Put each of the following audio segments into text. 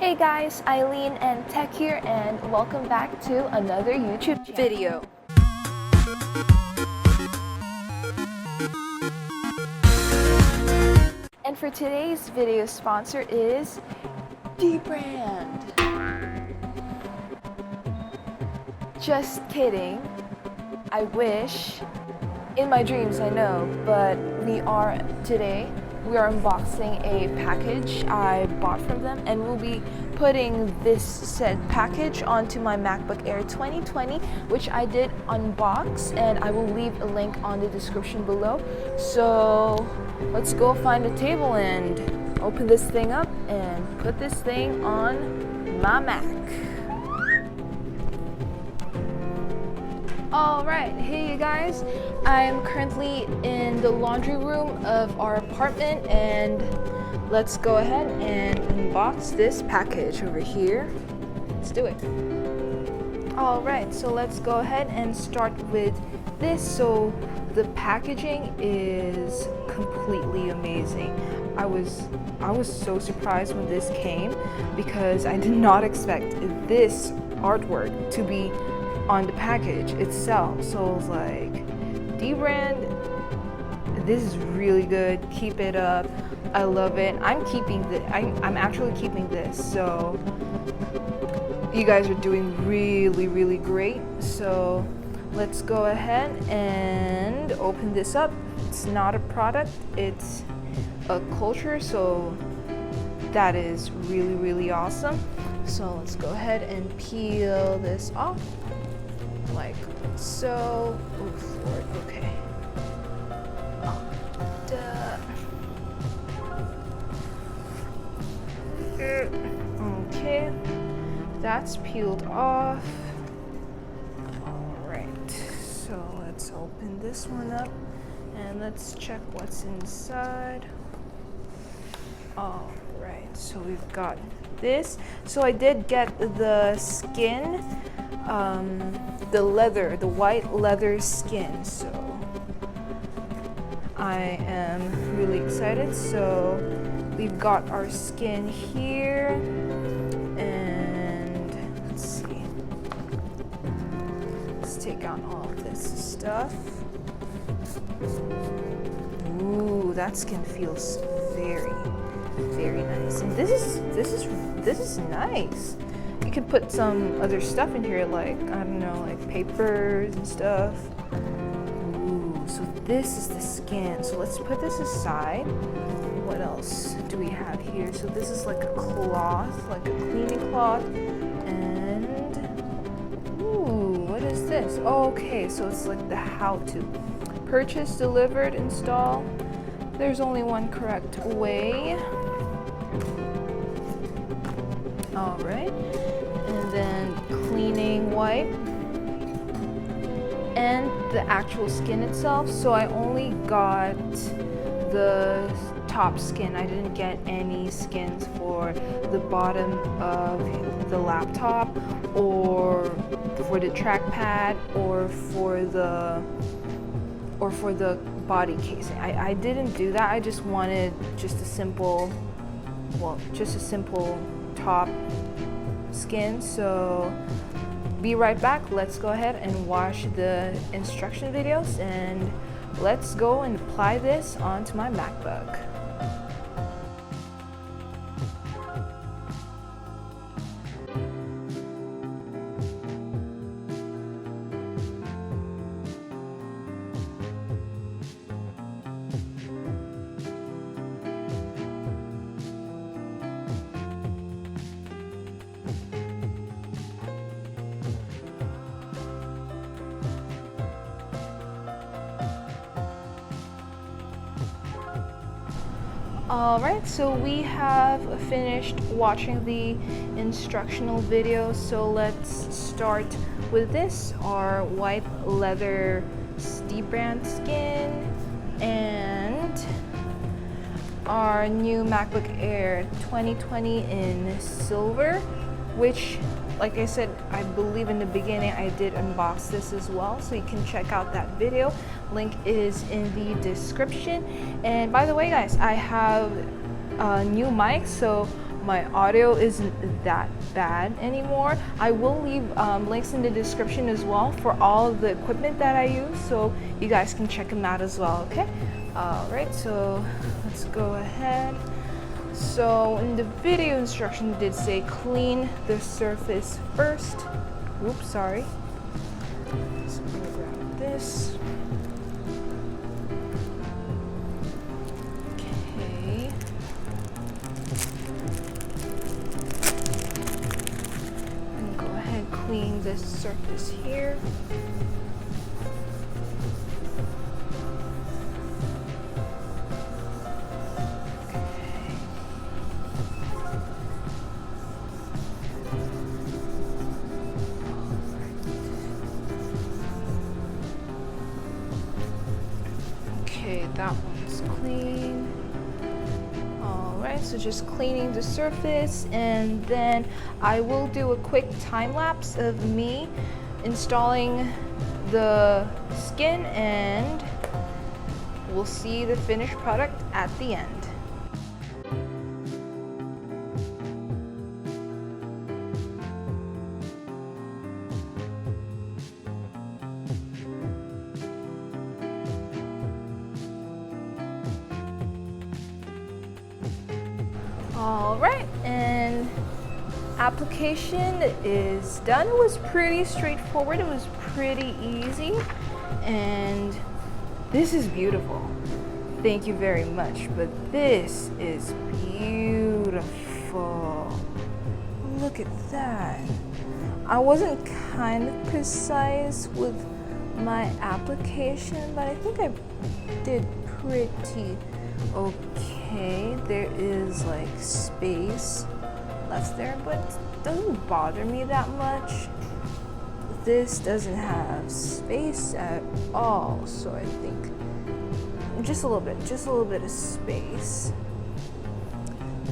Hey guys, Eileen and Tech here, and welcome back to another YouTube video. And for today's video sponsor is dbrand. Just kidding. I wish. In my dreams, I know, but we are unboxing a package I bought from them, and we'll be putting this said package onto my Macbook Air 2020, which I did unbox, and I will leave a link on the description below. So let's go find a table and open this thing up and put this thing on my Mac. Alright, hey you guys, I am currently in the laundry room of our apartment, and let's go ahead and unbox this package over here. Let's do it. Alright, so let's go ahead and start with this. So the packaging is completely amazing. I was so surprised when this came because I did not expect this artwork to be on the package itself. So I was like, dbrand, this is really good, keep it up, I love it. I'm actually keeping this, so you guys are doing really great. So let's go ahead and open this up. It's not a product, it's a culture, so that is really awesome. So let's go ahead and peel this off like so. Oh Lord, okay. Okay, that's peeled off. Alright, so let's open this one up and let's check what's inside. Alright, so we've got this. So I did get the skin, the white leather skin, so I am really excited. So we've got our skin here, and let's see, let's take out all of this stuff. Ooh, that skin feels very nice, and this is nice. You could put some other stuff in here, like, I don't know, like papers and stuff. Ooh, so this is the skin. So let's put this aside. What else do we have here? So this is like a cloth, like a cleaning cloth. And, ooh, what is this? Oh, okay, so it's like the how to. Purchase, delivered, install. There's only one correct way. Alright. And then cleaning wipe and the actual skin itself. So I only got the top skin. I didn't get any skins for the bottom of the laptop, or for the trackpad, or for the body casing. I didn't do that. I just wanted just a simple top skin. So be right back. Let's go ahead and watch the instruction videos, and let's go and apply this onto my MacBook. Alright, so we have finished watching the instructional video, so let's start with this, our white leather dbrand skin and our new MacBook Air 2020 in silver, which, like I said, I believe in the beginning I did unbox this as well, so you can check out that video. Link is in the description. And by the way guys, I have a new mic, so my audio isn't that bad anymore. I will leave links in the description as well for all of the equipment that I use, so you guys can check them out as well, okay? Alright, so let's go ahead. So in the video instruction it did say clean the surface first. Oops, sorry. So I'm gonna grab this. Okay. And go ahead, clean this surface here. Okay, that one's clean. Alright, so just cleaning the surface, and then I will do a quick time lapse of me installing the skin, and we'll see the finished product at the end. All right, and application is done. It was pretty straightforward. It was pretty easy, and this is beautiful. Thank you very much, but this is beautiful. Look at that. I wasn't kind of precise with my application, but I think I did pretty okay. There is like space left there, but it doesn't bother me that much. This doesn't have space at all, so I think just a little bit of space.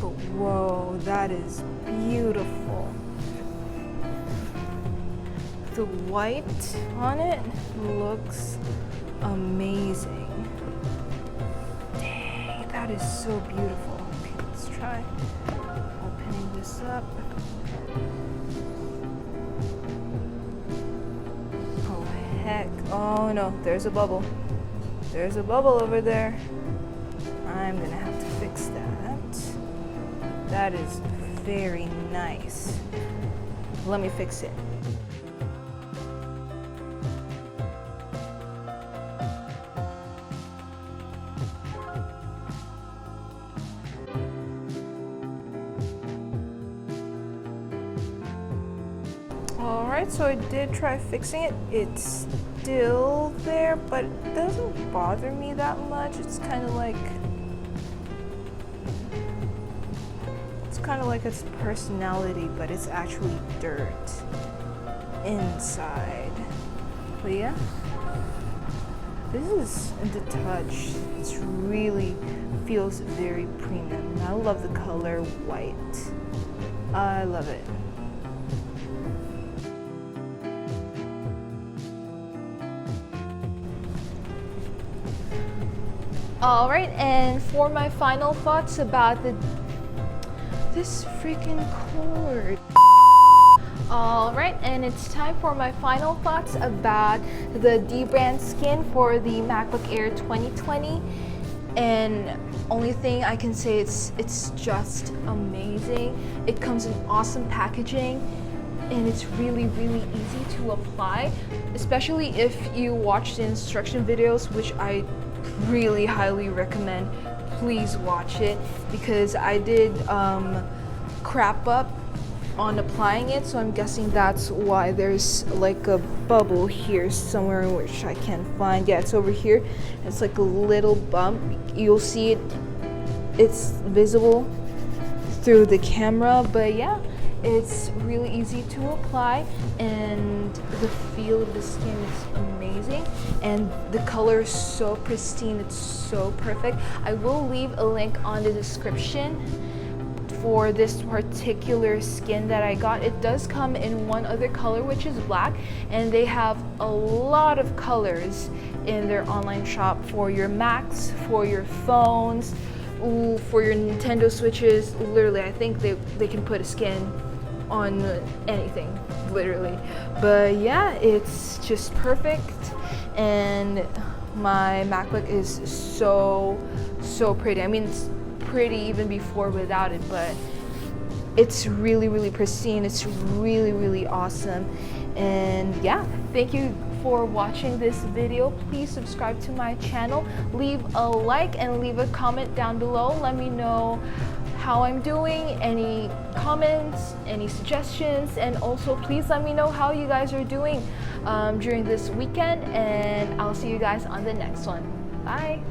But whoa, that is beautiful. The white on it looks amazing. That is so beautiful. Okay, let's try opening this up. Oh heck, oh no, there's a bubble. There's a bubble over there. I'm gonna have to fix that. That is very nice. Let me fix it. Alright, so I did try fixing it. It's still there, but it doesn't bother me that much. It's kind of like its personality, but it's actually dirt inside. But yeah, this is the touch. It's really feels very premium. I love the color white. I love it. All right, and for my final thoughts about this freaking cord. All right, and it's time for my final thoughts about the dbrand skin for the MacBook Air 2020. And only thing I can say, it's just amazing. It comes in awesome packaging, and it's really easy to apply, especially if you watch the instruction videos, which I really highly recommend. Please watch it, because I did crap up on applying it, so I'm guessing that's why there's like a bubble here somewhere, in which I can't find. Yeah, it's over here. It's like a little bump. You'll see it, it's visible through the camera, but yeah, it's really easy to apply, and the feel of the skin is amazing, and the color is so pristine. It's so perfect. I will leave a link on the description for this particular skin that I got. It does come in one other color, which is black, and they have a lot of colors in their online shop for your Macs, for your phones, Ooh, for your Nintendo Switches, literally, I think they can put a skin on anything, literally. But yeah, it's just perfect, and my MacBook is so pretty. I mean, it's pretty even before without it, but it's really pristine. It's really awesome. And yeah, thank you for watching this video. Please subscribe to my channel, leave a like and leave a comment down below. Let me know how I'm doing, any comments, any suggestions, and also please let me know how you guys are doing during this weekend, and I'll see you guys on the next one. Bye.